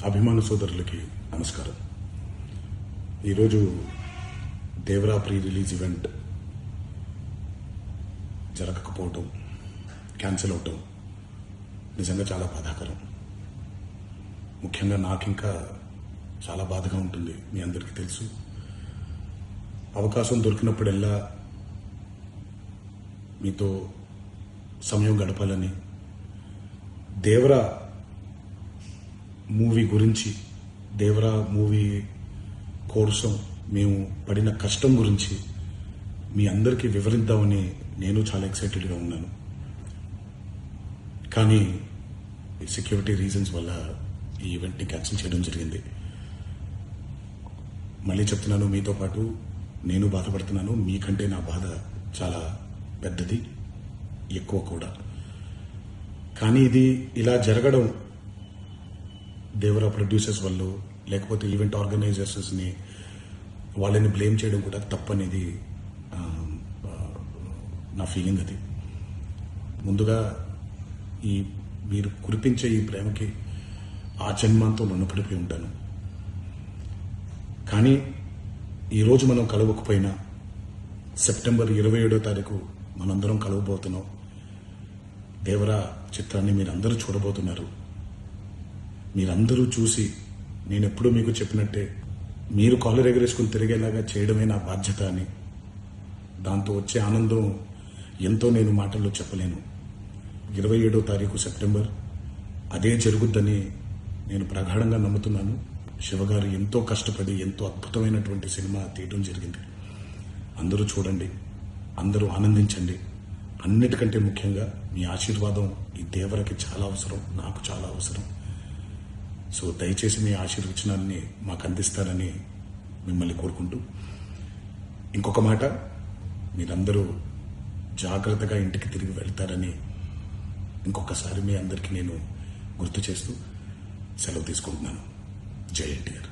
అభిమాన సోదరులకి నమస్కారం. ఈరోజు దేవరా ప్రీ రిలీజ్ ఈవెంట్ జరగకపోవటం, క్యాన్సిల్ అవటం నిజంగా చాలా బాధాకరం. ముఖ్యంగా నాకు ఇంకా చాలా బాధగా ఉంటుంది. మీ అందరికీ తెలుసు, అవకాశం దొరికినప్పుడల్లా మీతో సమయం గడపాలని, దేవరా మూవీ గురించి, దేవరా మూవీ కోసం మేము పడిన కష్టం గురించి మీ అందరికీ వివరిద్దామని నేను చాలా ఎక్సైటెడ్గా ఉన్నాను. కానీ సెక్యూరిటీ రీజన్స్ వల్ల ఈ ఈవెంట్ని క్యాన్సిల్ చేయడం జరిగింది. మళ్ళీ చెప్తున్నాను, మీతో పాటు నేను బాధపడుతున్నాను. మీకంటే నా బాధ చాలా పెద్దది, ఎక్కువ కూడా. కానీ ఇది ఇలా జరగడం దేవరా ప్రొడ్యూసర్స్ వల్ల, లేకపోతే ఈవెంట్ ఆర్గనైజర్స్ని వాళ్ళని బ్లేమ్ చేయడం కూడా తప్పనేది నా ఫీలింగ్. అది ముందుగా మీరు కురిపించే ఈ ప్రేమకి ఆ జన్మంతో రుణపడిపోయి ఉంటాను. కానీ ఈరోజు మనం కలవకపోయినా సెప్టెంబర్ 27వ తారీఖు మనందరం కలవబోతున్నాం. దేవరా చిత్రాన్ని మీరందరూ చూడబోతున్నారు. మీరందరూ చూసి, నేను ఎప్పుడూ మీకు చెప్పినట్టే, మీరు కాలర్ ఎగరేసుకుని తిరిగేలాగా చేయడమే నా బాధ్యత అని, దాంతో వచ్చే ఆనందం ఎంతో నేను మాటల్లో చెప్పలేను. 27వ తారీఖు సెప్టెంబర్ అదే జరుగుద్దని నేను ప్రగాఢంగా నమ్ముతున్నాను. శివగారు ఎంతో కష్టపడి ఎంతో అద్భుతమైనటువంటి సినిమా తీయడం జరిగింది. అందరూ చూడండి, అందరూ ఆనందించండి. అన్నిటికంటే ముఖ్యంగా మీ ఆశీర్వాదం ఈ దేవరకి చాలా అవసరం, నాకు చాలా అవసరం. సో దయచేసి మీ ఆశీర్వచనాన్ని మాకు అందిస్తారని మిమ్మల్ని కోరుకుంటూ, ఇంకొక మాట, మీరందరూ జాగ్రత్తగా ఇంటికి తిరిగి వెళ్తారని ఇంకొకసారి మీ అందరికీ నేను గుర్తు చేస్తూ సెలవు తీసుకుంటున్నాను. జై ఎన్టీఆర్.